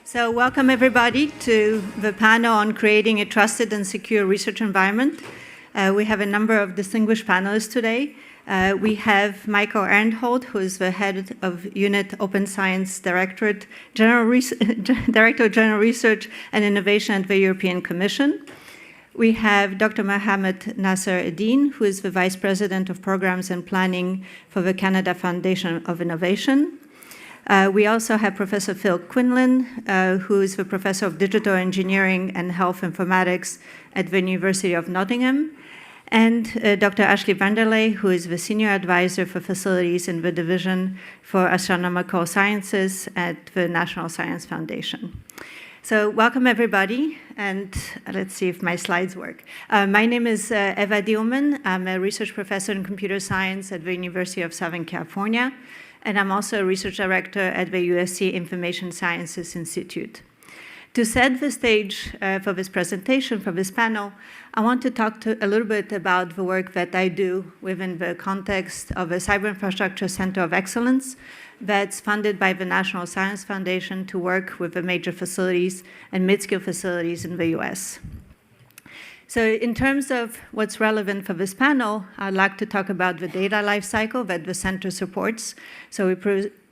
So welcome everybody to the panel on creating a trusted and secure research environment. We have a number of distinguished panelists today. We have Michael Arnhold, who is the head of Unit Open Science Directorate, Director of General Research and Innovation at the European Commission. We have Dr. Mohamed Nasser Eddine, who is the Vice President of Programs and Planning for the Canada Foundation of Innovation. We also have Professor Phil Quinlan, who is the Professor of Digital Engineering and Health Informatics at the University of Nottingham, and Dr. Ashley Vanderlei, who is the Senior Advisor for Facilities in the Division for Astronomical Sciences at the National Science Foundation. So welcome everybody, and let's see if my slides work. My name is Eva Dielman. I'm a research professor in computer science at the University of Southern California, and I'm also a research director at the USC Information Sciences Institute. To set the stage for this presentation, for this panel, I want to talk a little bit about the work that I do within the context of a Cyber Infrastructure Center of Excellence that's funded by the National Science Foundation to work with the major facilities and mid-scale facilities in the US. So in terms of what's relevant for this panel, I'd like to talk about the data lifecycle that the center supports. So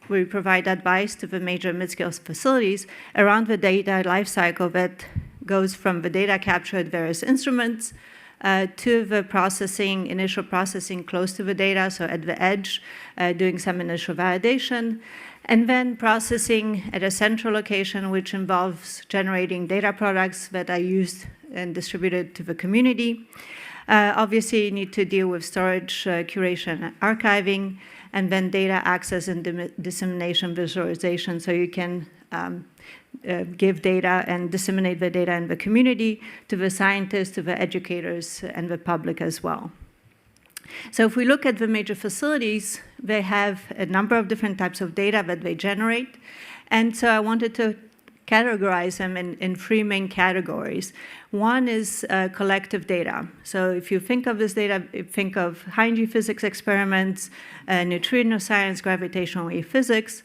we provide advice to the major mid-scale facilities around the data lifecycle that goes from the data capture at various instruments to the processing, initial processing close to the data, so at the edge, doing some initial validation, and then processing at a central location, which involves generating data products that are used and distributed to the community. Obviously, you need to deal with storage, curation, and archiving, and then data access and dissemination visualization, so you can give data and disseminate the data in the community to the scientists, to the educators, and the public as well. So if we look at the major facilities, they have a number of different types of data that they generate. And so I wanted to categorize them in three main categories. One is collective data. So if you think of this data, think of high-energy physics experiments, neutrino science, gravitational wave physics.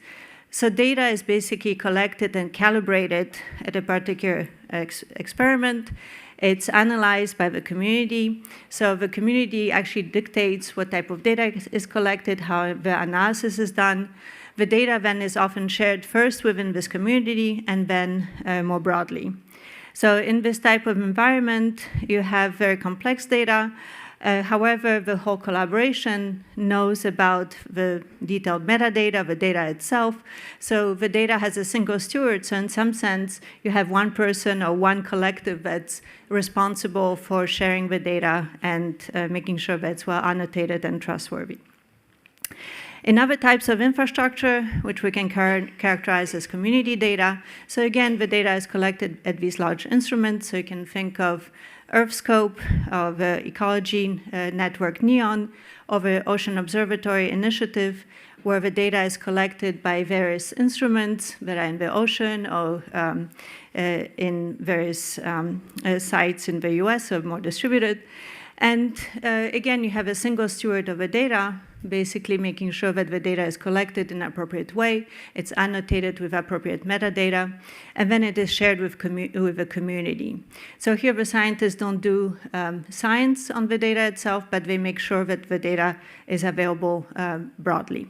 So data is basically collected and calibrated at a particular experiment. It's analyzed by the community. So the community actually dictates what type of data is collected, how the analysis is done. The data then is often shared first within this community and then more broadly. So in this type of environment, you have very complex data. However, the whole collaboration knows about the detailed metadata, the data itself. So the data has a single steward. So in some sense, you have one person or one collective that's responsible for sharing the data and making sure that it's well annotated and trustworthy. In other types of infrastructure, which we can characterize as community data, so again, the data is collected at these large instruments. So you can think of EarthScope, of the Ecology Network NEON, of the Ocean Observatory Initiative, where the data is collected by various instruments that are in the ocean or in various sites in the US, so more distributed. And again, you have a single steward of the data, basically making sure that the data is collected in an appropriate way, it's annotated with appropriate metadata, and then it is shared with the community. So here the scientists don't do science on the data itself, but they make sure that the data is available broadly.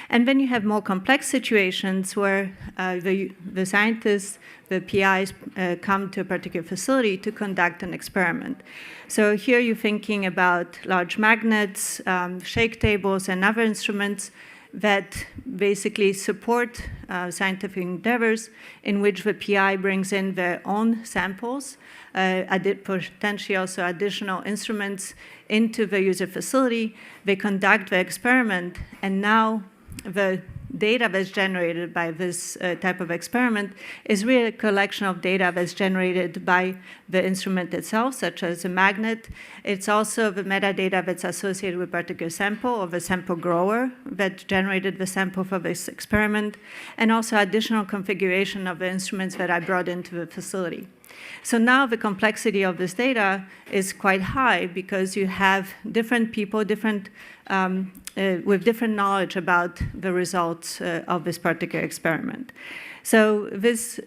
And then you have more complex situations where the scientists, the PIs, come to a particular facility to conduct an experiment. So here you're thinking about large magnets, shake tables, and other instruments that basically support scientific endeavors in which the PI brings in their own samples, potentially also additional instruments into the user facility. They conduct the experiment, and now the data that's generated by this type of experiment is really a collection of data that's generated by the instrument itself, such as a magnet. It's also the metadata that's associated with a particular sample or the sample grower that generated the sample for this experiment, and also additional configuration of the instruments that I brought into the facility. So now the complexity of this data is quite high because you have different people, with different knowledge about the results of this particular experiment. So this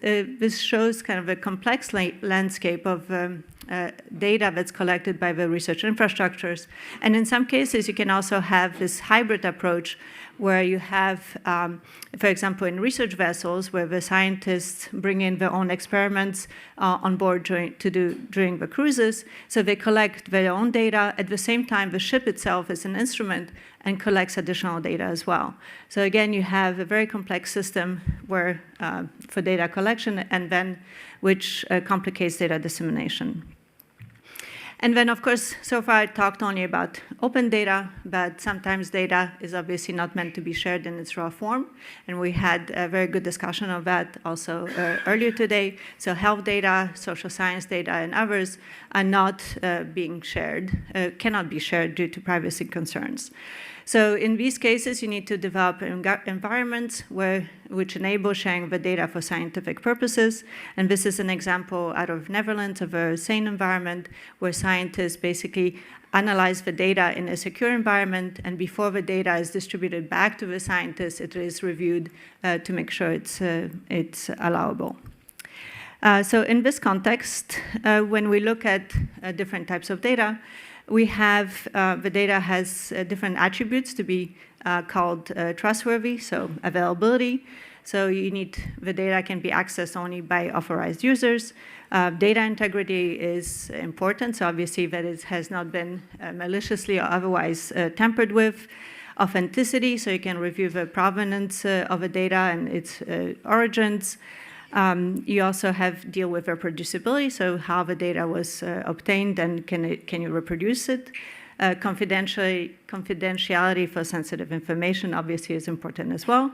shows kind of a complex landscape of data that's collected by the research infrastructures. And in some cases, you can also have this hybrid approach where you have, for example, in research vessels, where the scientists bring in their own experiments on board during the cruises. So they collect their own data. At the same time, the ship itself is an instrument and collects additional data as well. So again, you have a very complex system where, for data collection, and then which complicates data dissemination. And then, of course, so far I talked only about open data, but sometimes data is obviously not meant to be shared in its raw form. And we had a very good discussion of that also earlier today. So health data, social science data, and others are not being shared, cannot be shared due to privacy concerns. So in these cases, you need to develop environments which enable sharing the data for scientific purposes. And this is an example out of Netherlands of a SANE environment where scientists basically analyze the data in a secure environment, and before the data is distributed back to the scientists, it is reviewed to make sure it's allowable. So in this context, when we look at different types of data, we have, the data has different attributes to be called trustworthy, so availability. So the data can be accessed only by authorized users. Data integrity is important, so obviously that it has not been maliciously or otherwise tampered with. Authenticity, so you can review the provenance of the data and its origins. You also deal with reproducibility, so how the data was obtained and can you reproduce it. Confidentiality for sensitive information obviously is important as well.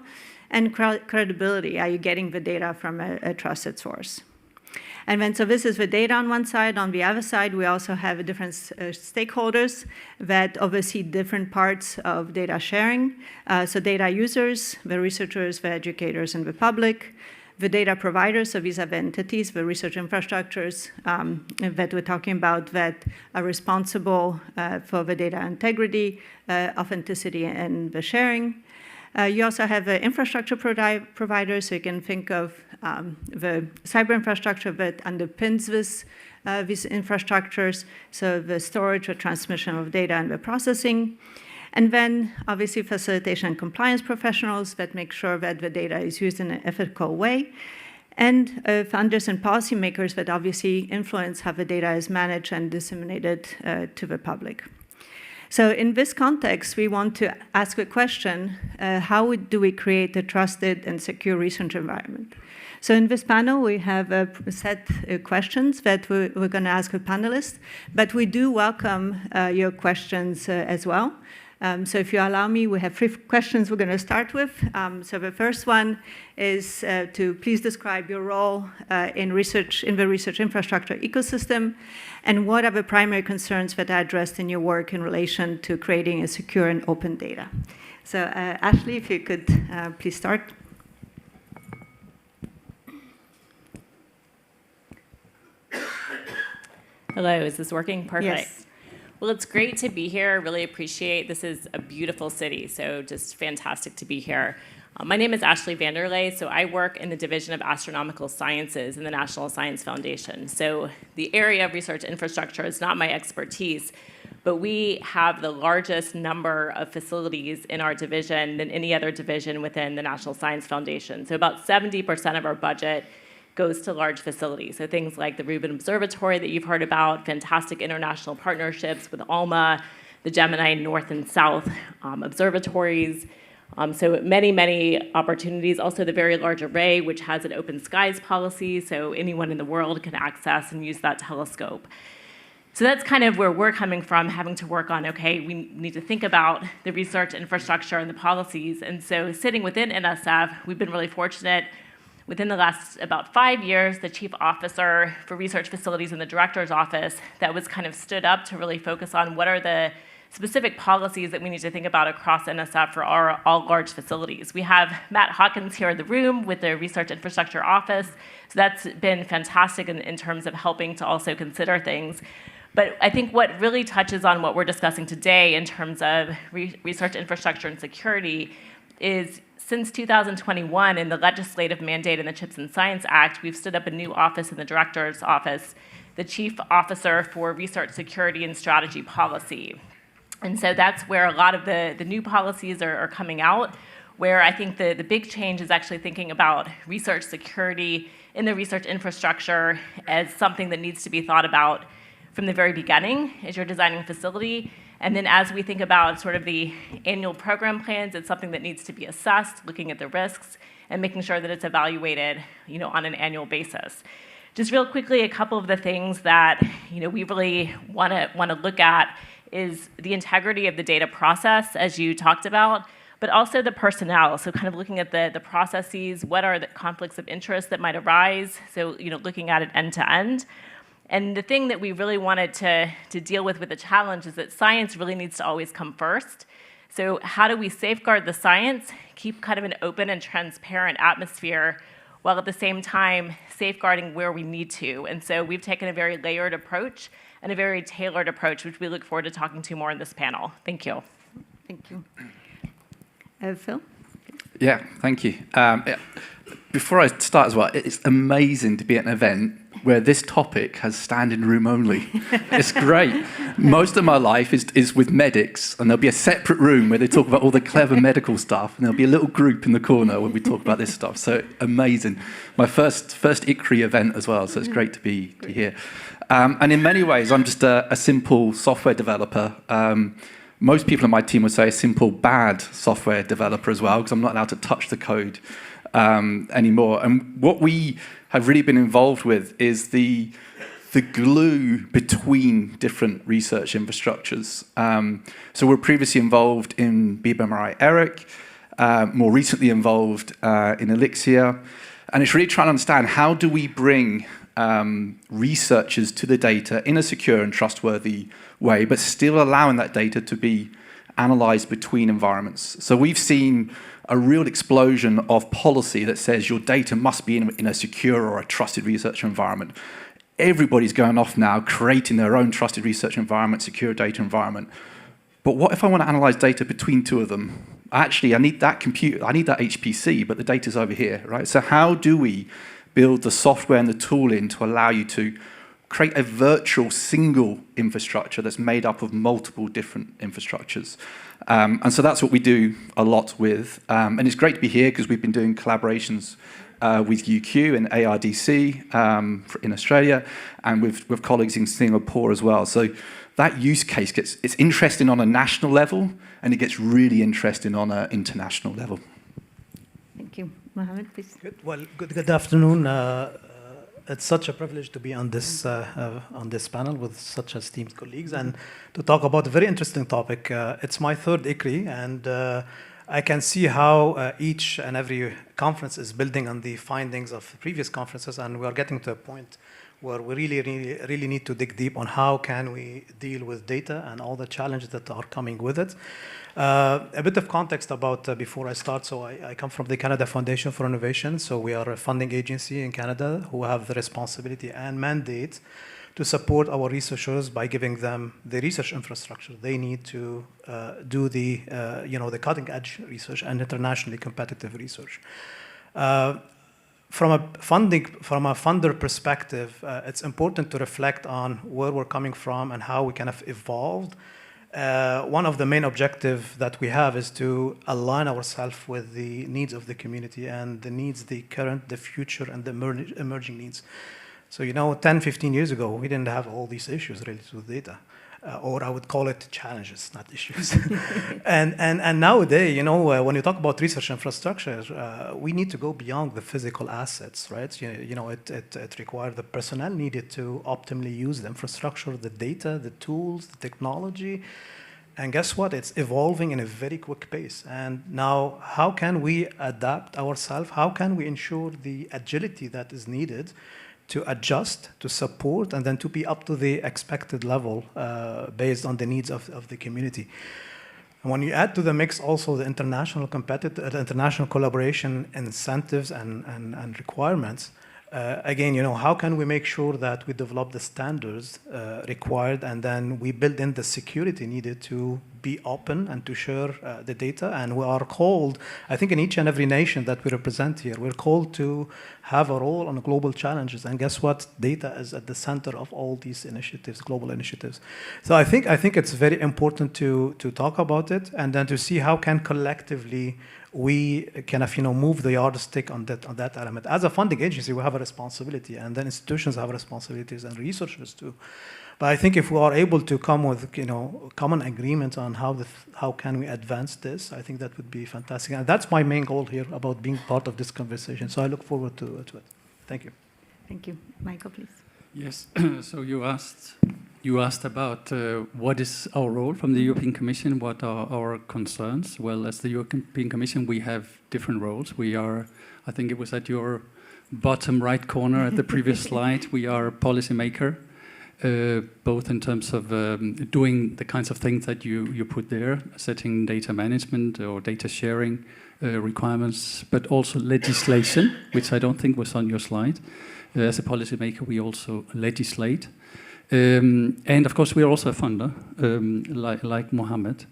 And credibility, are you getting the data from a trusted source? And then, so this is the data on one side. On the other side, we also have different stakeholders that oversee different parts of data sharing. So data users, the researchers, the educators, and the public. The data providers, so these are the entities, the research infrastructures that we're talking about that are responsible for the data integrity, authenticity, and the sharing. You also have the infrastructure providers, so you can think of the cyber infrastructure that underpins these infrastructures, so the storage or transmission of data and the processing. And then, obviously, facilitation and compliance professionals that make sure that the data is used in an ethical way. And funders and policymakers that obviously influence how the data is managed and disseminated to the public. So in this context, we want to ask a question, how do we create a trusted and secure research environment? So in this panel, we have a set of questions that we're going to ask the panelists, but we do welcome your questions as well. So if you allow me, we have 3 questions we're going to start with. So the first one is to please describe your role in the research infrastructure ecosystem, and what are the primary concerns that are addressed in your work in relation to creating a secure and open data. So Ashley, if you could please start. Hello, is this working? Perfect. Yes. Well, it's great to be here. I really appreciate this is a beautiful city, so just fantastic to be here. My name is Ashley Vanderlei, so I work in the Division of Astronomical Sciences in the National Science Foundation. So the area of research infrastructure is not my expertise, but we have the largest number of facilities in our division than any other division within the National Science Foundation. So about 70% of our budget goes to large facilities. So things like the Rubin Observatory that you've heard about, fantastic international partnerships with ALMA, the Gemini North and South observatories. So many, many opportunities. Also the Very Large Array, which has an open skies policy, so anyone in the world can access and use that telescope. So that's kind of where we're coming from, having to work on, okay, we need to think about the research infrastructure and the policies. And so sitting within NSF, we've been really fortunate. Within the last about 5 years, the chief officer for research facilities in the director's office that was kind of stood up to really focus on what are the specific policies that we need to think about across NSF for all large facilities. We have Matt Hawkins here in the room with the Research Infrastructure Office. So that's been fantastic in terms of helping to also consider things. But I think what really touches on what we're discussing today in terms of research infrastructure and security is since 2021 in the legislative mandate in the CHIPS and Science Act, we've stood up a new office in the Director's Office, the Chief Officer for Research Security and Strategy Policy. And so that's where a lot of the new policies are coming out, where I think the big change is actually thinking about research security in the research infrastructure as something that needs to be thought about from the very beginning as you're designing a facility. And then as we think about sort of the annual program plans, it's something that needs to be assessed, looking at the risks and making sure that it's evaluated, on an annual basis. Just real quickly, a couple of the things that, we really want to look at is the integrity of the data process, as you talked about, but also the personnel. So kind of looking at the processes, what are the conflicts of interest that might arise? So, looking at it end to end. And the thing that we really wanted to deal with the challenge is that science really needs to always come first. So how do we safeguard the science, keep kind of an open and transparent atmosphere, while at the same time safeguarding where we need to? And so we've taken a very layered approach and a very tailored approach, which we look forward to talking to more in this panel. Thank you. Thank you. Phil? Yeah, thank you. Before I start as well, it's amazing to be at an event where this topic has standing room only. It's great. Most of my life is with medics, and there'll be a separate room where they talk about all the clever medical stuff, and there'll be a little group in the corner where we talk about this stuff. So amazing. My first ICRI event as well, so it's great to be here. And in many ways, I'm just a simple software developer. Most people on my team would say a simple bad software developer as well, because I'm not allowed to touch the code anymore. And what we have really been involved with is the glue between different research infrastructures. So we're previously involved in BBMRI ERIC, more recently involved in Elixir. And it's really trying to understand how do we bring researchers to the data in a secure and trustworthy way, but still allowing that data to be analyzed between environments. So we've seen a real explosion of policy that says your data must be in a secure or a trusted research environment. Everybody's going off now, creating their own trusted research environment, secure data environment. But what if I want to analyze data between two of them? Actually, I need that computer, I need that HPC, but the data's over here, right? So how do we build the software and the tooling to allow you to create a virtual single infrastructure that's made up of multiple different infrastructures? And so that's what we do a lot with. And it's great to be here because we've been doing collaborations with UQ and ARDC in Australia, and with colleagues in Singapore as well. So that use case it's interesting on a national level, and it gets really interesting on an international level. Thank you. Mohammed, please. Good. Well, good afternoon. It's such a privilege to be on this panel with such esteemed colleagues and to talk about a very interesting topic. It's my third ICRI, and I can see how each and every conference is building on the findings of previous conferences, and we are getting to a point where we really need to dig deep on how can we deal with data and all the challenges that are coming with it. A bit of context about before I start. So I come from the Canada Foundation for Innovation. So we are a funding agency in Canada who have the responsibility and mandate to support our researchers by giving them the research infrastructure they need to do the cutting edge research and internationally competitive research. From a funder perspective, it's important to reflect on where we're coming from and how we kind of evolved. One of the main objectives that we have is to align ourselves with the needs of the community and the needs, the current, the future, and the emerging needs. So, 10, 15 years ago, we didn't have all these issues related to data. Or I would call it challenges, not issues. and nowadays, when you talk about research infrastructure, we need to go beyond the physical assets, right? It requires the personnel needed to optimally use the infrastructure, the data, the tools, the technology. And guess what? It's evolving in a very quick pace. And now, how can we adapt ourselves? How can we ensure the agility that is needed to adjust, to support, and then to be up to the expected level based on the needs of the community. And when you add to the mix also the international international collaboration incentives and requirements, again, how can we make sure that we develop the standards required, and then we build in the security needed to be open and to share the data? And we are called, I think in each and every nation that we represent here, we're called to have a role on global challenges. And guess what? Data is at the center of all these initiatives, global initiatives. So I think it's very important to talk about it, and then to see how can collectively we kind of move the yardstick on that element. As a funding agency, we have a responsibility, and then institutions have responsibilities, and researchers too. But I think if we are able to come with common agreement on how can we advance this, I think that would be fantastic. And that's my main goal here about being part of this conversation. So I look forward to it. Thank you. Thank you. Michael, please. Yes. So you asked about what is our role from the European Commission, what are our concerns? Well, as the European Commission, we have different roles. We are, I think it was at your bottom right corner at the previous slide, we are a policymaker, both in terms of doing the kinds of things that you put there, setting data management or data sharing requirements, but also legislation, which I don't think was on your slide. As a policymaker, we also legislate. And of course, we are also a funder, like Mohammed.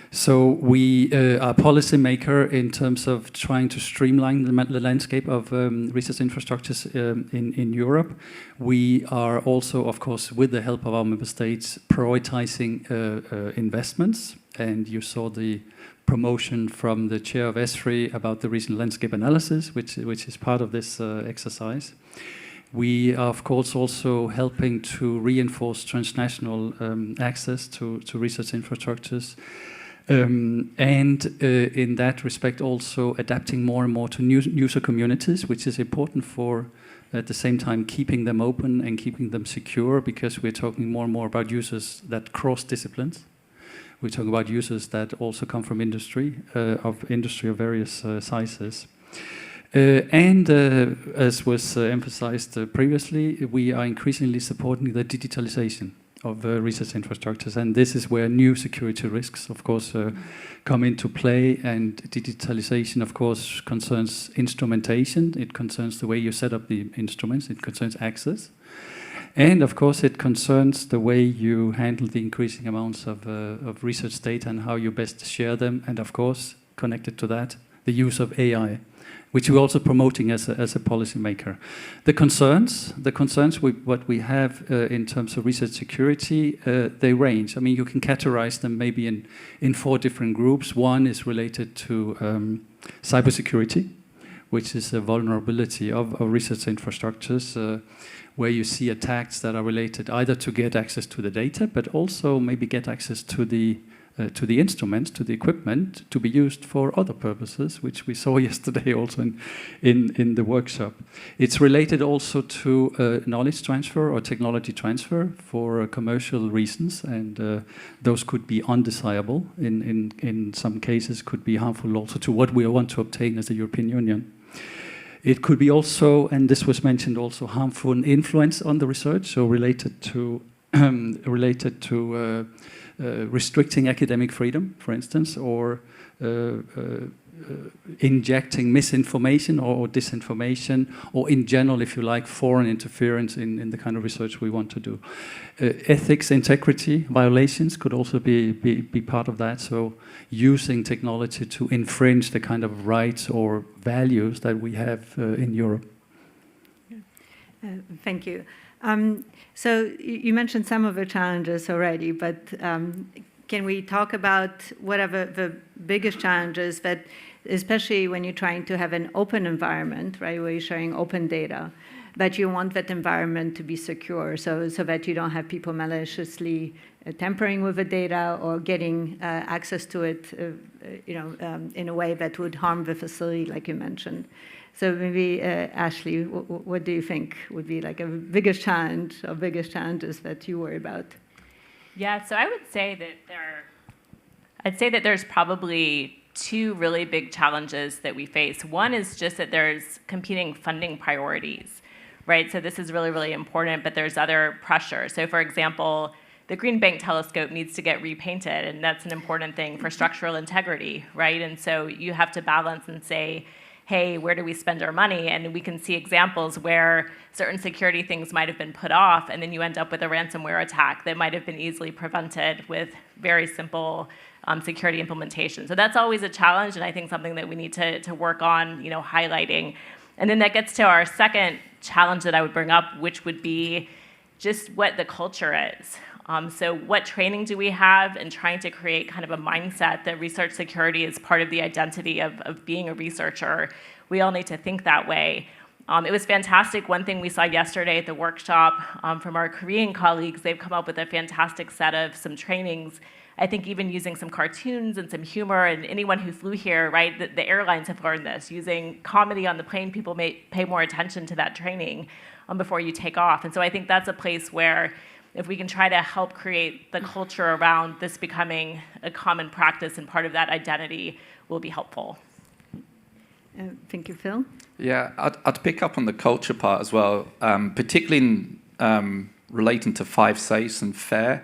So we are a policymaker in terms of trying to streamline the landscape of research infrastructures in Europe. We are also, of course, with the help of our member states, prioritizing investments. And you saw the promotion from the chair of ICRI about the recent landscape analysis, which is part of this exercise. We are, of course, also helping to reinforce transnational access to research infrastructures. And in that respect, also adapting more and more to new user communities, which is important for, at the same time, keeping them open and keeping them secure, because we're talking more and more about users that cross disciplines. We're talking about users that also come from industry of various sizes. As was emphasized previously, we are increasingly supporting the digitalization of research infrastructures, and this is where new security risks, of course, come into play. And digitalization, of course, concerns instrumentation. It concerns the way you set up the instruments. It concerns access. And of course, it concerns the way you handle the increasing amounts of research data and how you best share them. And of course, connected to that, the use of AI, which we're also promoting as a policymaker. The concerns what we have in terms of research security, they range. I mean, you can categorize them maybe in 4 different groups. One is related to cybersecurity, which is a vulnerability of research infrastructures, where you see attacks that are related either to get access to the data, but also maybe get access to the instruments, to the equipment, to be used for other purposes, which we saw yesterday also in the workshop. It's related also to knowledge transfer or technology transfer for commercial reasons, and those could be undesirable. In some cases, could be harmful also to what we want to obtain as the European Union. It could be also, and this was mentioned also, harmful influence on the research, so related to restricting academic freedom, for instance, or injecting misinformation or disinformation, or in general, if you like, foreign interference in the kind of research we want to do. Ethics, integrity violations could also be part of that. So using technology to infringe the kind of rights or values that we have in Europe. Thank you. So you mentioned some of the challenges already, but can we talk about what are the biggest challenges that, especially when you're trying to have an open environment, right, where you're sharing open data, but you want that environment to be secure, so that you don't have people maliciously tampering with the data or getting access to it, in a way that would harm the facility, like you mentioned. So maybe, Ashley, what do you think would be like a biggest challenge or biggest challenges that you worry about? Yeah, so I would say that there's probably 2 really big challenges that we face. One is just that there's competing funding priorities, right? So this is really, really important, but there's other pressure. So for example, the Green Bank telescope needs to get repainted, and that's an important thing for structural integrity, right? And so you have to balance and say, hey, where do we spend our money? And we can see examples where certain security things might have been put off, and then you end up with a ransomware attack that might have been easily prevented with very simple security implementation. So that's always a challenge, and I think something that we need to work on, highlighting. And then that gets to our second challenge that I would bring up, which would be just what the culture is. So what training do we have in trying to create kind of a mindset that research security is part of the identity of being a researcher? We all need to think that way. It was fantastic. One thing we saw yesterday at the workshop from our Korean colleagues, they've come up with a fantastic set of some trainings, I think even using some cartoons and some humor, and anyone who flew here, right, the airlines have learned this. Using comedy on the plane, people may pay more attention to that training before you take off. And so I think that's a place where if we can try to help create the culture around this becoming a common practice and part of that identity will be helpful. Thank you, Phil. Yeah, I'd pick up on the culture part as well, particularly in relating to 5 safes and FAIR,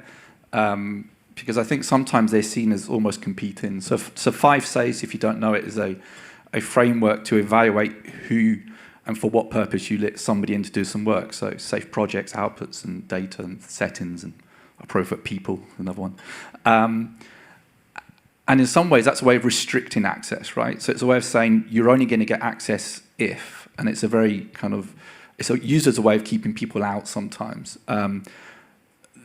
because I think sometimes they're seen as almost competing. So 5 safes, if you don't know it, is a framework to evaluate who and for what purpose you let somebody in to do some work. So safe projects, outputs, and data, and settings, and appropriate people, another one. And in some ways, that's a way of restricting access, right? So it's a way of saying you're only going to get access if, and it's a very kind of, it's used as a way of keeping people out sometimes. Then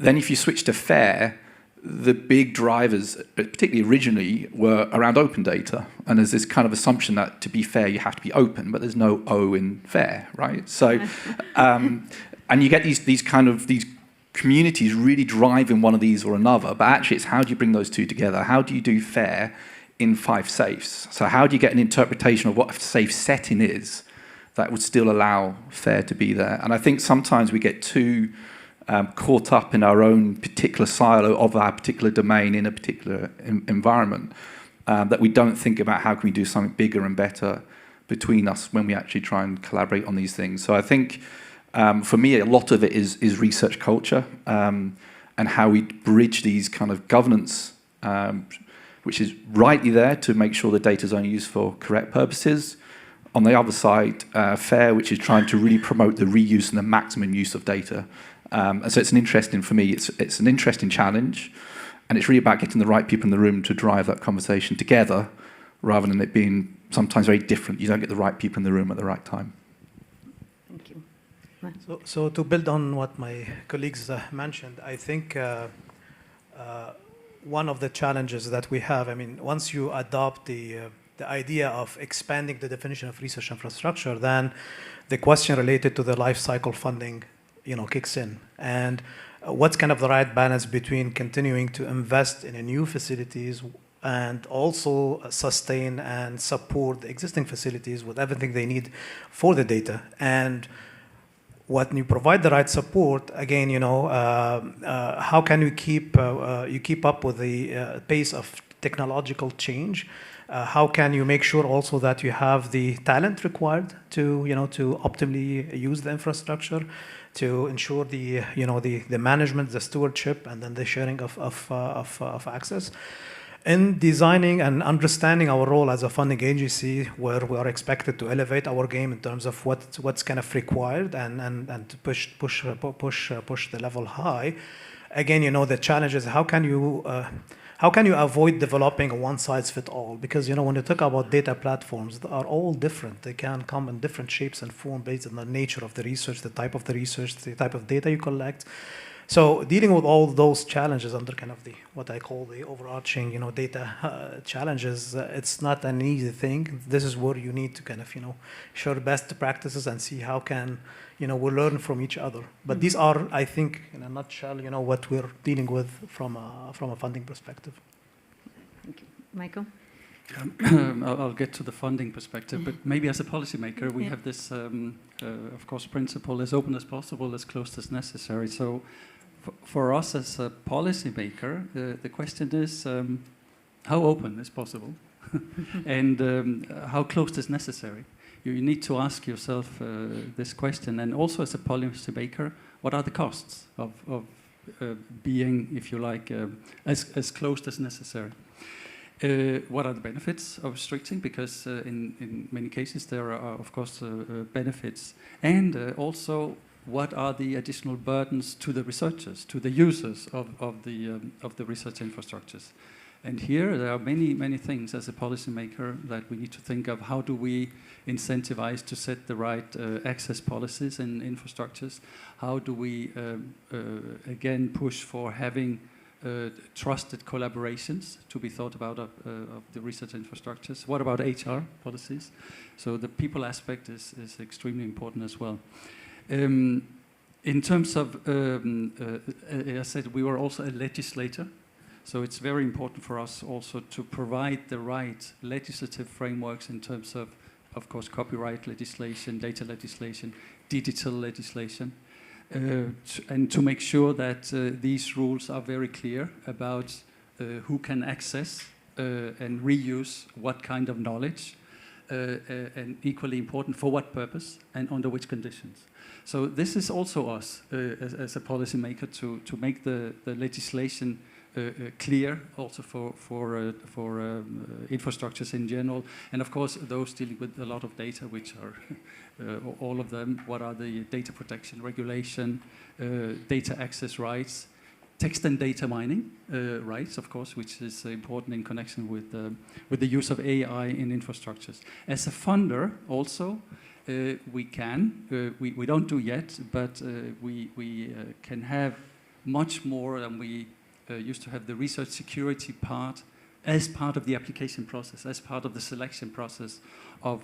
if you switch to FAIR, the big drivers, particularly originally, were around open data. And there's this kind of assumption that to be fair, you have to be open, but there's no O in fair, right? So, and you get these communities really driving one of these or another, but actually it's how do you bring those two together? How do you do fair in 5 safes? So how do you get an interpretation of what a safe setting is that would still allow fair to be there? And I think sometimes we get too caught up in our own particular silo of our particular domain in a particular environment, that we don't think about how can we do something bigger and better between us when we actually try and collaborate on these things. So I think for me, a lot of it is research culture and how we bridge these kind of governance, which is rightly there to make sure the data is only used for correct purposes. On the other side, FAIR, which is trying to really promote the reuse and the maximum use of data. And so it's an interesting, for me, it's an interesting challenge, and it's really about getting the right people in the room to drive that conversation together, rather than it being sometimes very different. You don't get the right people in the room at the right time. Thank you. So to build on what my colleagues mentioned, I think one of the challenges that we have, I mean, once you adopt the idea of expanding the definition of research infrastructure, then the question related to the life cycle funding kicks in. And what's kind of the right balance between continuing to invest in new facilities and also sustain and support the existing facilities with everything they need for the data? And when you provide the right support, again, how can you keep up with the pace of technological change? How can you make sure also that you have the talent required to optimally use the infrastructure, to ensure the management, the stewardship, and then the sharing of access? In designing and understanding our role as a funding agency, where we are expected to elevate our game in terms of what's kind of required and to push the level high. Again, the challenge is how can you avoid developing a one-size-fits-all? Because when you talk about data platforms, they are all different. They can come in different shapes and form based on the nature of the research, the type of the research, the type of data you collect. So dealing with all those challenges under kind of what I call the overarching data challenges, it's not an easy thing. This is where you need to kind of share best practices and see how can we learn from each other. But these are, I think, in a nutshell, what we're dealing with from a funding perspective. Thank you. Michael? I'll get to the funding perspective, but maybe as a policymaker, we have this, of course, principle: as open as possible, as closed as necessary. So for us as a policymaker, the question is, how open is possible and how closed is necessary? you need to ask yourself this question, and also as a policymaker, what are the costs of being, if you like, as closed as necessary? What are the benefits of restricting? Because in many cases there are, of course, benefits. And also, what are the additional burdens to the researchers, to the users of the research infrastructures? And here there are many things as a policymaker that we need to think of. How do we incentivize to set the right access policies in infrastructures? How do we, again, push for having trusted collaborations to be thought about of the research infrastructures? What about HR policies? So the people aspect is extremely important as well. In terms of, as I said, we were also a legislator. So it's very important for us also to provide the right legislative frameworks in terms of course, copyright legislation, data legislation, digital legislation, and to make sure that these rules are very clear about who can access and reuse what kind of knowledge, and equally important, for what purpose and under which conditions. So this is also us as a policymaker to make the legislation clear also for infrastructures in general, and of course those dealing with a lot of data, which are all of them. What are the data protection regulation, data access rights, text and data mining rights, of course, which is important in connection with the use of AI in infrastructures. As a funder, also. We don't do yet, but we can have much more than we used to have the research security part as part of the application process, as part of the selection process of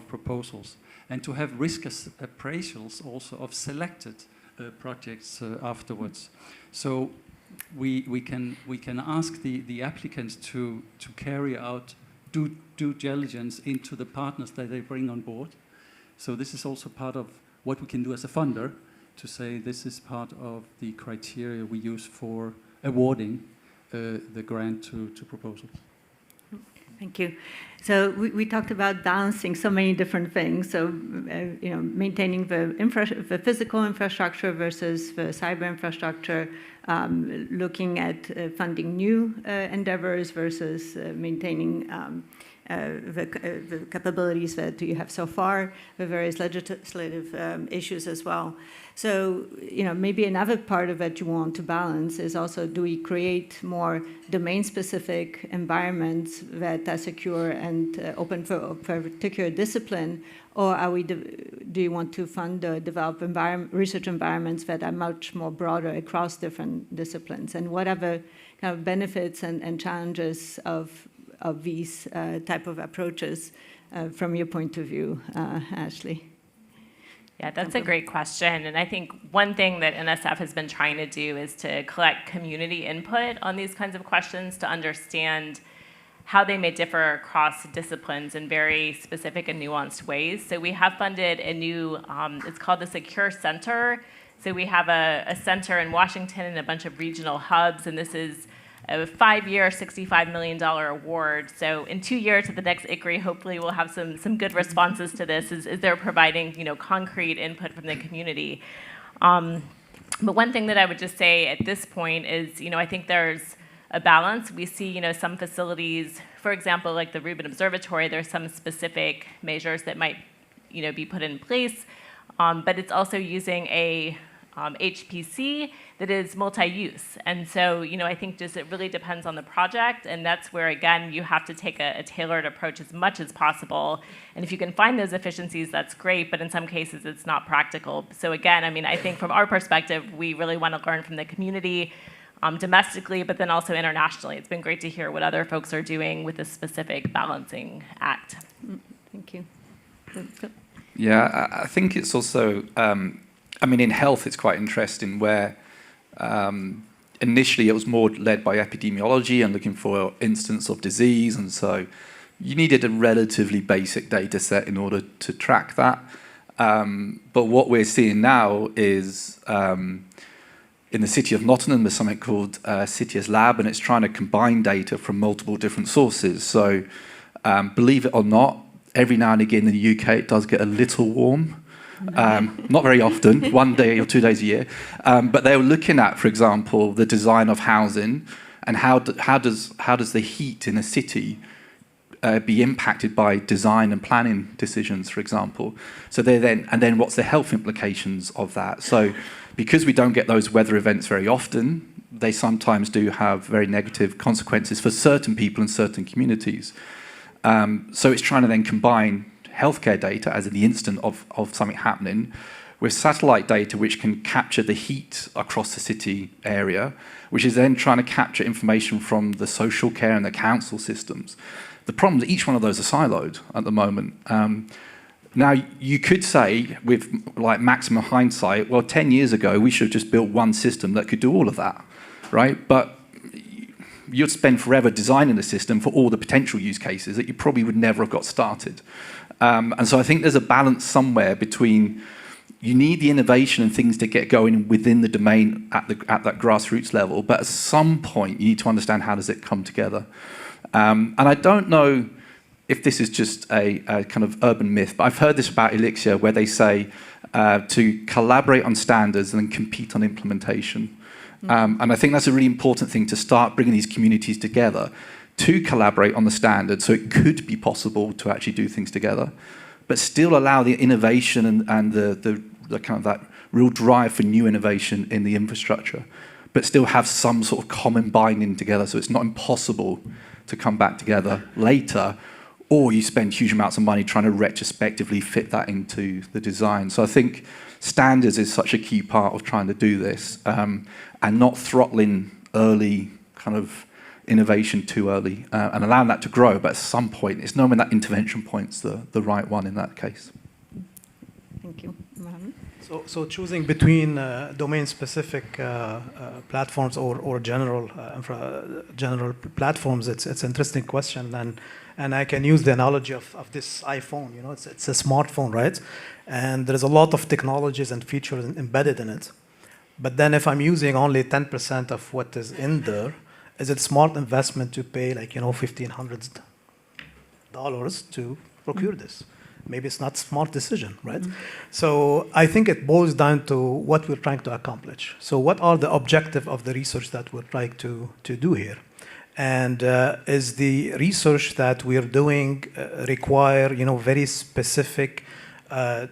proposals, and to have risk appraisals also of selected projects afterwards. So we can ask the applicants to carry out due diligence into the partners that they bring on board. So this is also part of what we can do as a funder, to say this is part of the criteria we use for awarding the grant to proposals. Thank you. So we talked about balancing so many different things. So maintaining the physical infrastructure versus the cyber infrastructure, looking at funding new endeavors versus maintaining the capabilities that you have so far, the various legislative issues as well. So, maybe another part of it you want to balance is also, do we create more domain-specific environments that are secure and open for a particular discipline, or do you want to fund or develop research environments that are much more broader across different disciplines? And what are the kind of benefits and challenges of these type of approaches from your point of view, Ashley? Yeah, that's a great question. And I think one thing that NSF has been trying to do is to collect community input on these kinds of questions to understand how they may differ across disciplines in very specific and nuanced ways. So we have funded a new, it's called the Secure Center. So we have a center in Washington and a bunch of regional hubs, and this is a 5-year, $65 million award. So in 2 years at the next ICRI, hopefully we'll have some good responses to this, as they're providing concrete input from the community. But one thing that I would just say at this point is, I think there's a balance. We see, some facilities, for example, like the Rubin Observatory, there's some specific measures that might, be put in place, but it's also using a HPC that is multi-use. And so, I think just it really depends on the project, and that's where, again, you have to take a tailored approach as much as possible. And if you can find those efficiencies, that's great, but in some cases it's not practical. So again, I think from our perspective, we really want to learn from the community domestically, but then also internationally. It's been great to hear what other folks are doing with this specific balancing act. Thank you. Yeah, I think it's also, in health, it's quite interesting where initially it was more led by epidemiology and looking for instance of disease, and so you needed a relatively basic data set in order to track that. But what we're seeing now is in the city of Nottingham, there's something called CITIUS Lab, and it's trying to combine data from multiple different sources. So believe it or not, every now and again in the UK it does get a little warm. Not very often, 1 day or 2 days a year. But they were looking at, for example, the design of housing and how does the heat in a city be impacted by design and planning decisions, for example. So then what's the health implications of that? So because we don't get those weather events very often, they sometimes do have very negative consequences for certain people in certain communities. So it's trying to then combine healthcare data, as in the instant of something happening, with satellite data which can capture the heat across the city area, which is then trying to capture information from the social care and the council systems. The problem is each one of those are siloed at the moment. Now, you could say, with like maximum hindsight, well, 10 years ago, we should have just built one system that could do all of that, right? But you'd spend forever designing a system for all the potential use cases that you probably would never have got started. And so I think there's a balance somewhere between you need the innovation and things to get going within the domain at that grassroots level, but at some point you need to understand how does it come together. And I don't know if this is just a kind of urban myth, but I've heard this about Elixir where they say to collaborate on standards and then compete on implementation. And I think that's a really important thing, to start bringing these communities together to collaborate on the standards, so it could be possible to actually do things together, but still allow the innovation and the kind of that real drive for new innovation in the infrastructure, but still have some sort of common binding together, so it's not impossible to come back together later, or you spend huge amounts of money trying to retrospectively fit that into the design. So I think standards is such a key part of trying to do this, and not throttling early kind of innovation too early, and allowing that to grow, but at some point, it's knowing when that intervention point's the right one in that case. Thank you. Mohammed? So choosing between domain-specific platforms or general platforms, it's an interesting question, and I can use the analogy of this iPhone. You know, it's a smartphone, right? And there's a lot of technologies and features embedded in it. But then if I'm using only 10% of what is in there, is it smart investment to pay $1,500 to procure this? Maybe it's not a smart decision, right? So I think it boils down to what we're trying to accomplish. So what are the objectives of the research that we're trying to do here? And is the research that we're doing require, very specific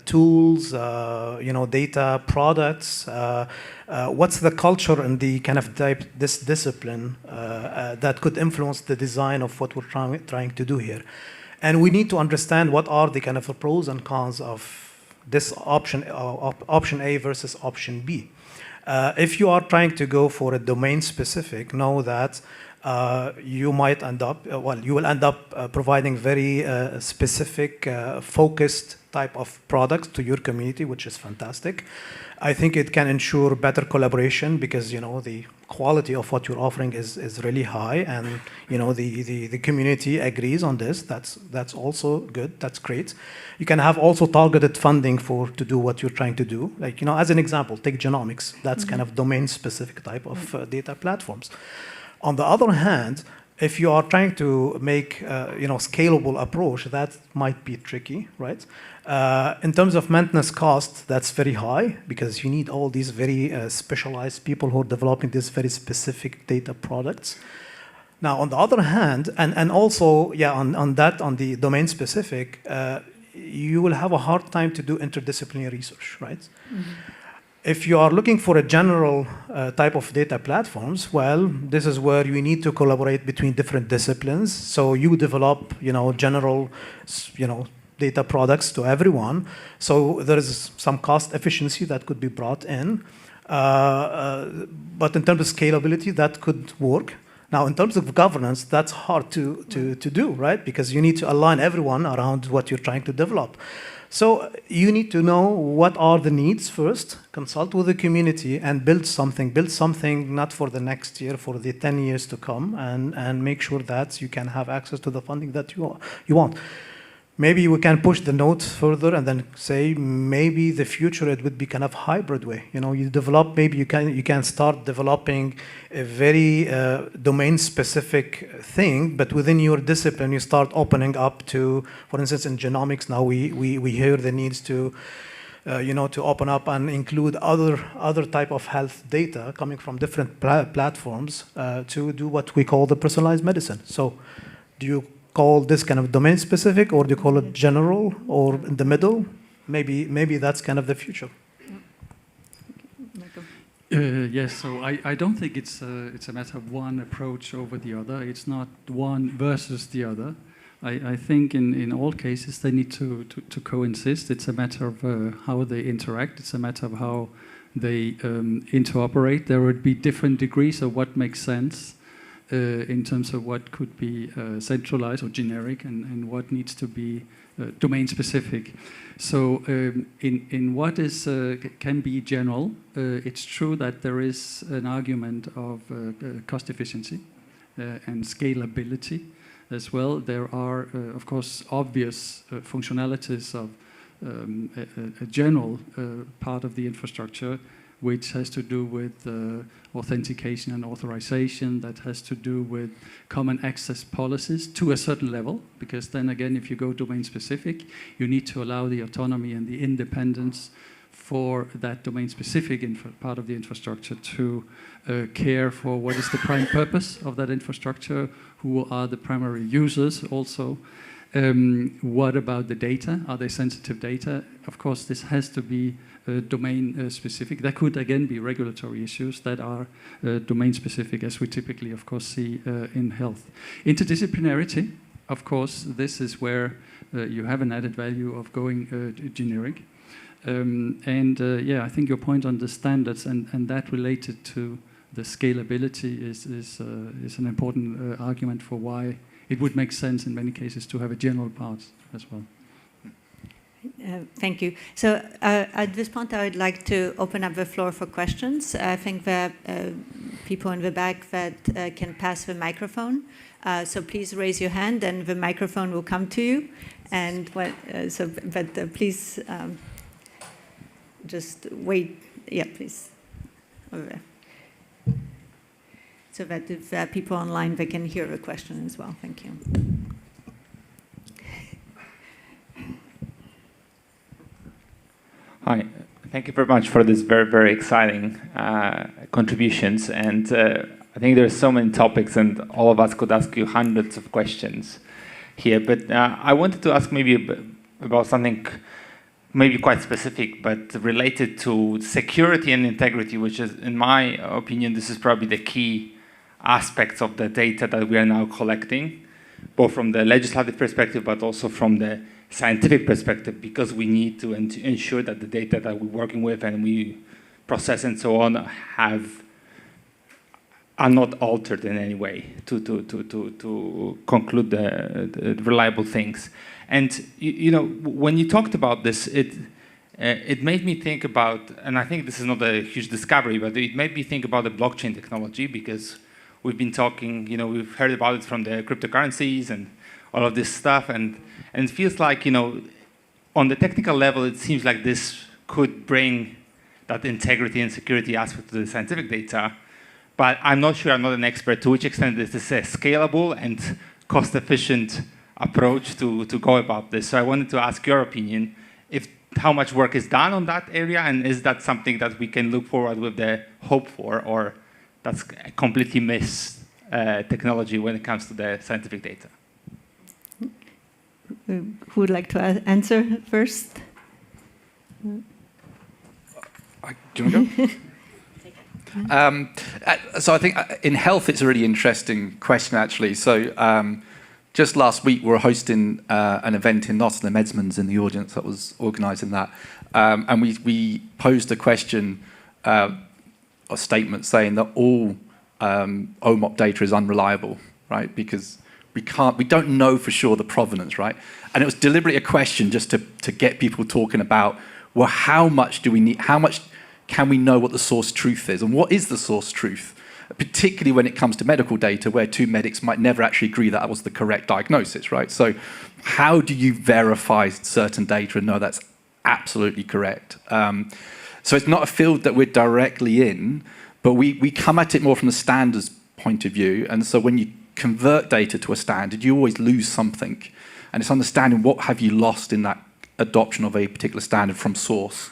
tools, data, products? What's the culture and the kind of this discipline that could influence the design of what we're trying to do here? And we need to understand what are the kind of pros and cons of this option A versus option B. If you are trying to go for a domain specific, know that you might end up, you will end up providing very specific, focused type of products to your community, which is fantastic. I think it can ensure better collaboration because, the quality of what you're offering is really high, and, the community agrees on this. That's also good. That's great. You can have also targeted funding to do what you're trying to do. Like, as an example, take genomics. That's kind of domain-specific type of data platforms. On the other hand, if you are trying to make scalable approach, that might be tricky, right? In terms of maintenance cost, that's very high because you need all these very specialized people who are developing these very specific data products. Now, on the other hand, and also, on the domain specific, you will have a hard time to do interdisciplinary research, right? Mm-hmm. If you are looking for a general type of data platforms, well, this is where you need to collaborate between different disciplines. So you develop, general, data products to everyone. So there is some cost efficiency that could be brought in. But in terms of scalability, that could work. Now, in terms of governance, that's hard to do, right? Because you need to align everyone around what you're trying to develop. So you need to know what are the needs first, consult with the community, and build something. Build something not for the next year, for the 10 years to come, and make sure that you can have access to the funding that you want. maybe we can push the notes further and then say maybe the future it would be kind of hybrid way. You know, you develop, maybe you can start developing a very domain-specific thing, but within your discipline you start opening up to, for instance, in genomics now we hear the needs to to open up and include other type of health data coming from different platforms to do what we call the personalized medicine. So do you call this kind of domain specific, or do you call it general, or in the middle? Maybe that's kind of the future. Yes, so I don't think it's a matter of one approach over the other. It's not one versus the other. I think in all cases they need to coexist. It's a matter of how they interact. It's a matter of how they interoperate. There would be different degrees of what makes sense in terms of what could be centralized or generic and what needs to be domain specific. So in what is can be general, it's true that there is an argument of cost efficiency and scalability as well. There are, of course, obvious functionalities of a general part of the infrastructure, which has to do with authentication and authorization, that has to do with common access policies to a certain level, because then again, if you go domain specific, you need to allow the autonomy and the independence for that domain specific part of the infrastructure to care for what is the prime purpose of that infrastructure, who are the primary users also. What about the data? Are they sensitive data? Of course, this has to be domain specific. There could again be regulatory issues that are domain specific, as we typically, of course, see in health. Interdisciplinarity, of course, this is where you have an added value of going generic. Yeah, I think your point on the standards and that related to the scalability is an important argument for why it would make sense in many cases to have a general part as well. Thank you. So at this point, I would like to open up the floor for questions. I think there are people in the back that can pass the microphone. So please raise your hand, and the microphone will come to you. And please just wait. Yeah, please. Over there. So that if there are people online, they can hear the question as well. Thank you. Hi, thank you very much for this very, very exciting contributions. And I think there are so many topics, and all of us could ask you hundreds of questions here. But I wanted to ask maybe about something maybe quite specific, but related to security and integrity, which is, in my opinion, this is probably the key aspects of the data that we are now collecting, both from the legislative perspective, but also from the scientific perspective, because we need to ensure that the data that we're working with and we process and so on are not altered in any way to conclude the reliable things. And you know, when you talked about this, it made me think about, and I think this is not a huge discovery, but it made me think about the blockchain technology, because we've been talking, you know, we've heard about it from the cryptocurrencies and all of this stuff, and it feels like, you know, on the technical level, it seems like this could bring that integrity and security aspect to the scientific data, but I'm not sure, I'm not an expert, to which extent this is a scalable and cost-efficient approach to go about this. So I wanted to ask your opinion, how much work is done on that area, and is that something that we can look forward with the hope for, or that's a completely missed technology when it comes to the scientific data? Who would like to answer first? Do you want to go? So I think in health, it's a really interesting question, actually. So just last week, we were hosting an event in Nottingham. Edmonds in the audience that was organising that. And we posed a question, a statement saying that all OMOP data is unreliable, right? Because we don't know for sure the provenance, right? And it was deliberately a question just to get people talking about, well, how much do we need, how much can we know what the source truth is, and what is the source truth? particularly when it comes to medical data, where two medics might never actually agree that was the correct diagnosis, right? So how do you verify certain data and know that's absolutely correct? So it's not a field that we're directly in, but we come at it more from the standards point of view. And so when you convert data to a standard, you always lose something. And it's understanding what have you lost in that adoption of a particular standard from source.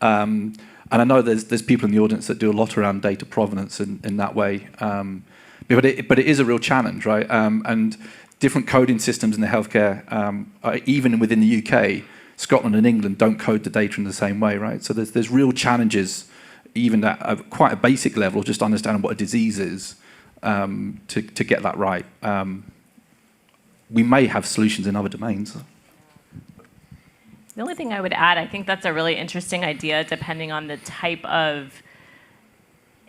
And I know there's people in the audience that do a lot around data provenance in that way. But it is a real challenge, right? And different coding systems in the healthcare, even within the UK, Scotland and England don't code the data in the same way, right? So there's real challenges, even at quite a basic level, just understanding what a disease is to get that right. We may have solutions in other domains. The only thing I would add, I think that's a really interesting idea depending on the type of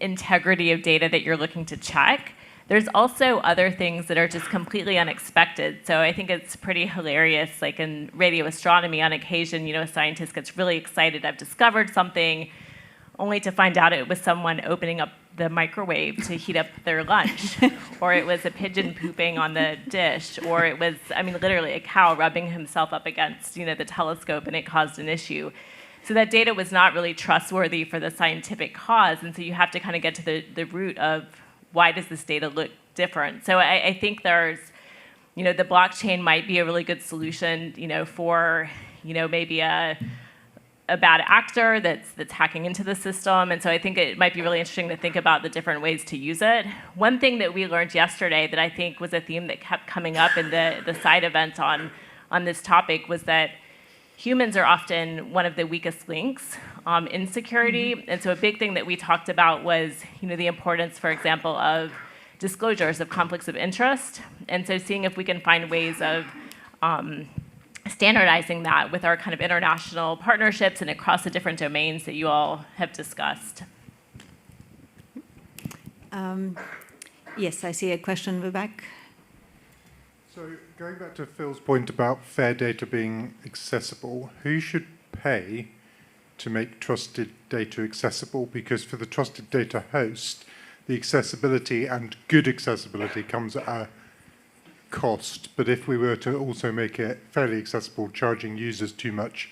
integrity of data that you're looking to check. There's also other things that are just completely unexpected. So I think it's pretty hilarious, like in radio astronomy, on occasion, a scientist gets really excited, I've discovered something, only to find out it was someone opening up the microwave to heat up their lunch, or it was a pigeon pooping on the dish, or it was, literally a cow rubbing himself up against, the telescope, and it caused an issue. So that data was not really trustworthy for the scientific cause, and so you have to kind of get to the root of why does this data look different. So I think there's, the blockchain might be a really good solution, for, maybe a bad actor that's hacking into the system. And so I think it might be really interesting to think about the different ways to use it. One thing that we learned yesterday that I think was a theme that kept coming up in the side events on this topic was that humans are often one of the weakest links in security. And so a big thing that we talked about was, the importance, for example, of disclosures of conflicts of interest. And so seeing if we can find ways of standardizing that with our kind of international partnerships and across the different domains that you all have discussed. Yes, I see a question, Vivek. So going back to Phil's point about fair data being accessible, who should pay to make trusted data accessible? Because for the trusted data host, the accessibility and good accessibility comes at a cost. But if we were to also make it fairly accessible, charging users too much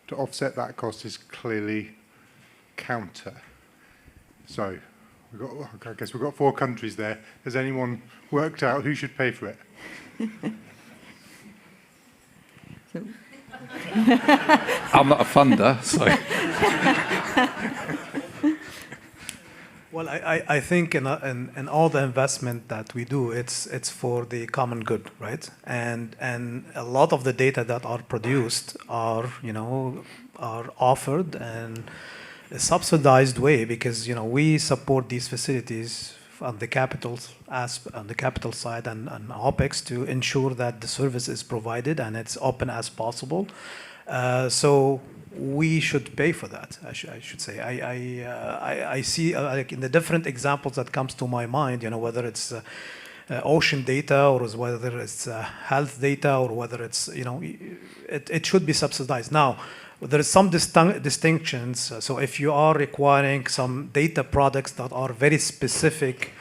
to offset that cost is clearly counter. So I guess we've got 4 countries there. Has anyone worked out who should pay for it? I'm not a funder, so. Well, I think in all the investment that we do, it's for the common good, right? And a lot of the data that are produced are offered in a subsidized way because we support these facilities on the capital side and OpEx to ensure that the service is provided and it's open as possible. So we should pay for that. I should say. I see like in the different examples that comes to my mind. Whether it's ocean data or whether it's health data or whether it's it should be subsidized. Now, there is some distinctions. So if you are requiring some data products that are very specific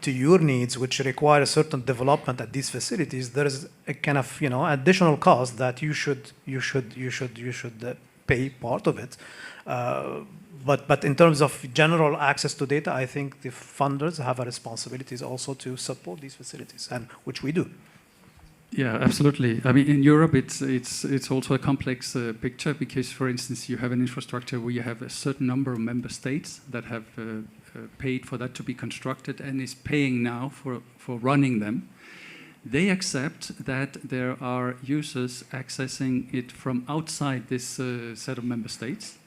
to your needs, which require a certain development at these facilities, there is a kind of additional cost that you should pay part of it. But in terms of general access to data, I think the funders have a responsibility also to support these facilities, and which we do. Yeah, absolutely. I mean, in Europe, it's also a complex picture because, for instance, you have an infrastructure where you have a certain number of member states that have paid for that to be constructed and is paying now for running them. They accept that there are users accessing it from outside this set of member states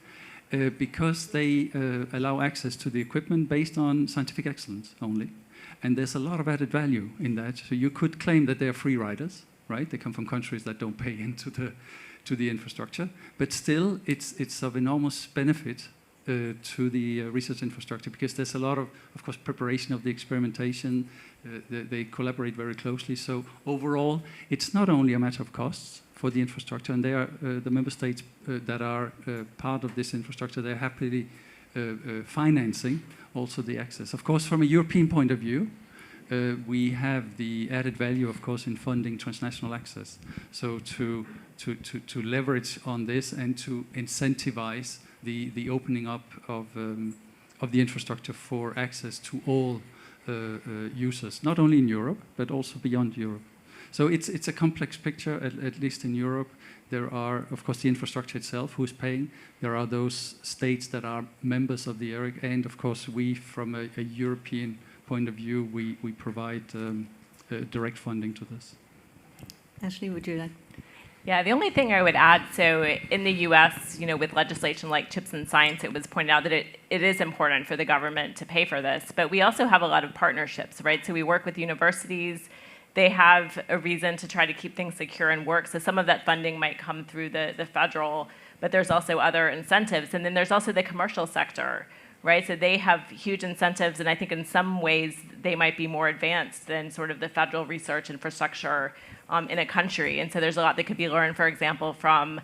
because they allow access to the equipment based on scientific excellence only. And there's a lot of added value in that. So you could claim that they're free riders, right? They come from countries that don't pay into the infrastructure. But still, it's of enormous benefit to the research infrastructure because there's a lot of course, preparation of the experimentation. They collaborate very closely. So overall, it's not only a matter of costs for the infrastructure, and they are the member states that are part of this infrastructure. They're happily financing also the access. Of course, from a European point of view, we have the added value, of course, in funding transnational access. So to leverage on this and to incentivize the opening up of the infrastructure for access to all users, not only in Europe, but also beyond Europe. So it's a complex picture, at least in Europe. There are, of course, the infrastructure itself, who's paying. There are those states that are members of the ICRI, and of course, we, from a European point of view, we provide direct funding to this. Ashley, would you like? Yeah, the only thing I would add, so in the US, with legislation like CHIPS and Science, it was pointed out that it is important for the government to pay for this, but we also have a lot of partnerships, right? So we work with universities. They have a reason to try to keep things secure and work, so some of that funding might come through the federal, but there's also other incentives. And then there's also the commercial sector, right? So they have huge incentives, and I think in some ways they might be more advanced than sort of the federal research infrastructure in a country. And so there's a lot that could be learned, for example, from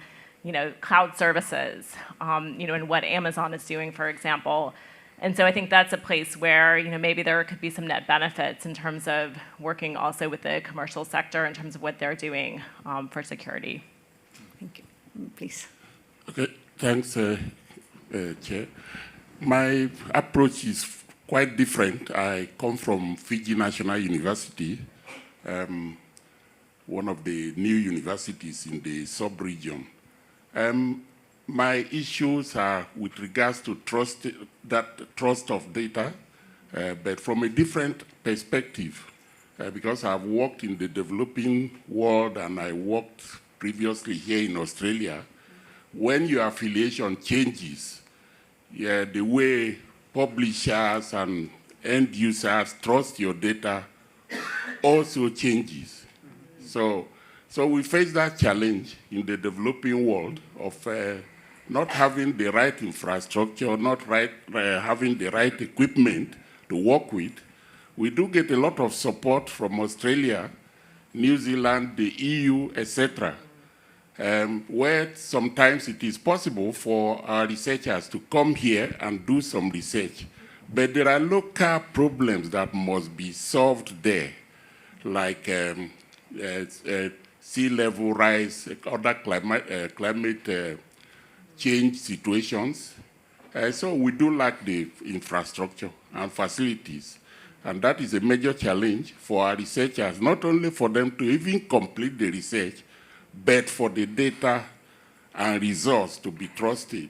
cloud services, and what Amazon is doing, for example. And so I think that's a place where maybe there could be some net benefits in terms of working also with the commercial sector in terms of what they're doing for security. Thank you. Please. Okay, thanks, Chair. My approach is quite different. I come from Fiji National University, one of the new universities in the sub-region. My issues are with regards to trust of data, but from a different perspective, because I've worked in the developing world and I worked previously here in Australia. When your affiliation changes, the way publishers and end users trust your data also changes. So we face that challenge in the developing world of not having the right infrastructure, not having the right equipment to work with. We do get a lot of support from Australia, New Zealand, the EU, etc., where sometimes it is possible for our researchers to come here and do some research. But there are local problems that must be solved there, like sea level rise, other climate change situations. So we do lack the infrastructure and facilities. And that is a major challenge for our researchers, not only for them to even complete the research, but for the data and results to be trusted.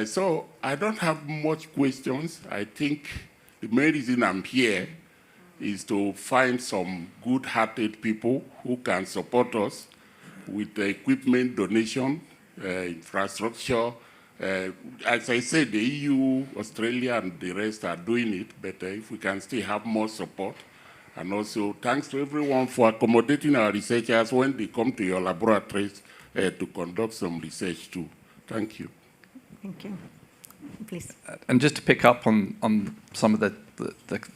So I don't have much questions. I think the main reason I'm here is to find some good-hearted people who can support us with the equipment donation, infrastructure. As I said, the EU, Australia, and the rest are doing it, but if we can still have more support. And also, thanks to everyone for accommodating our researchers when they come to your laboratories to conduct some research too. Thank you. Thank you. Please. And just to pick up on some of the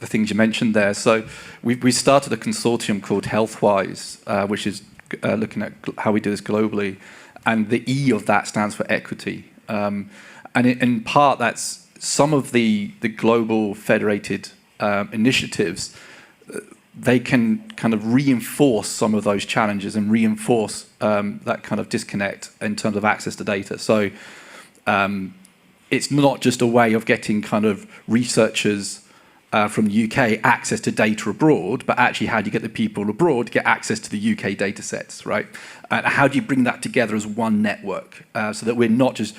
things you mentioned there. So we started a consortium called Healthwise, which is looking at how we do this globally. And the E of that stands for equity. And in part, that's some of the global federated initiatives. They can kind of reinforce some of those challenges and reinforce that kind of disconnect in terms of access to data. So it's not just a way of getting kind of researchers from the UK access to data abroad, but actually how do you get the people abroad to get access to the UK data sets, right? And how do you bring that together as one network so that we're not just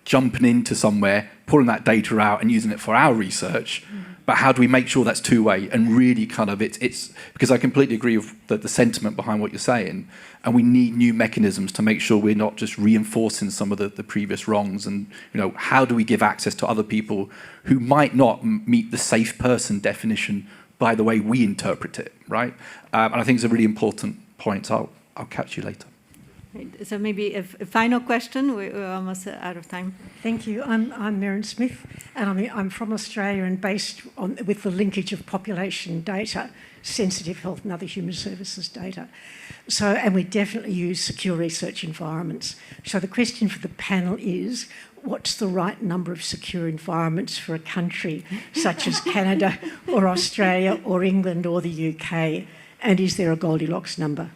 jumping into somewhere, pulling that data out and using it for our research, but how do we make sure that's two-way and really kind of it's because I completely agree with the sentiment behind what you're saying, and we need new mechanisms to make sure we're not just reinforcing some of the previous wrongs, and how do we give access to other people who might not meet the safe person definition by the way we interpret it, right? And I think it's a really important point. I'll catch you later. Right. So maybe a final question. We're almost out of time. Thank you. I'm Merrin Smith, and I'm from Australia and based on with the linkage of population data, sensitive health and other human services data. So, and we definitely use secure research environments. So the question for the panel is, what's the right number of secure environments for a country such as Canada or Australia or England or the UK? And is there a Goldilocks number?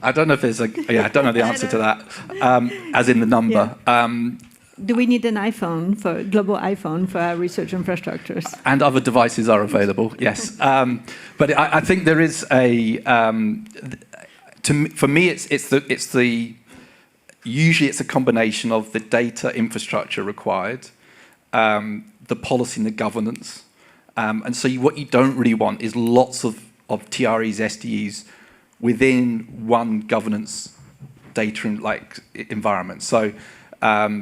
I don't know if there's I don't know the answer to that, as in the number. Yeah. Do we need an global iPhone for our research infrastructures? And other devices are available, yes. But I think there is for me, usually it's a combination of the data infrastructure required, the policy and the governance. And so what you don't really want is lots of TREs, SDEs within one governance data environment. So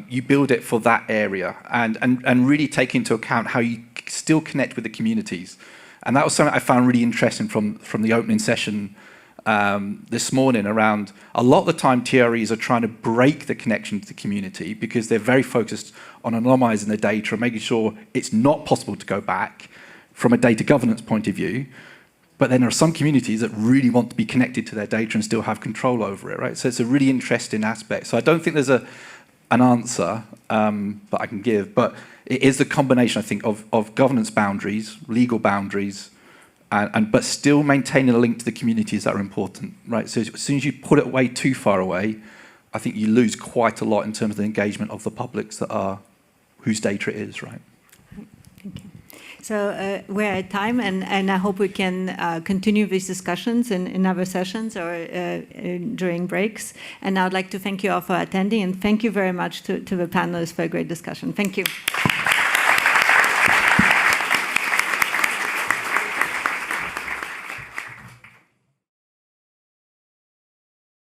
you build it for that area and really take into account how you still connect with the communities. And that was something I found really interesting from the opening session this morning around a lot of the time TREs are trying to break the connection to the community because they're very focused on anonymizing the data and making sure it's not possible to go back from a data governance point of view. But then there are some communities that really want to be connected to their data and still have control over it, right? So it's a really interesting aspect. So I don't think there's an answer that I can give, but it is the combination, I think, of governance boundaries, legal boundaries, but still maintaining a link to the communities that are important, right? So as soon as you put it way too far away, I think you lose quite a lot in terms of the engagement of the publics whose data it is, right? Thank you. So we're at time, and I hope we can continue these discussions in other sessions or during breaks. And I would like to thank you all for attending, and thank you very much to the panelists for a great discussion. Thank you.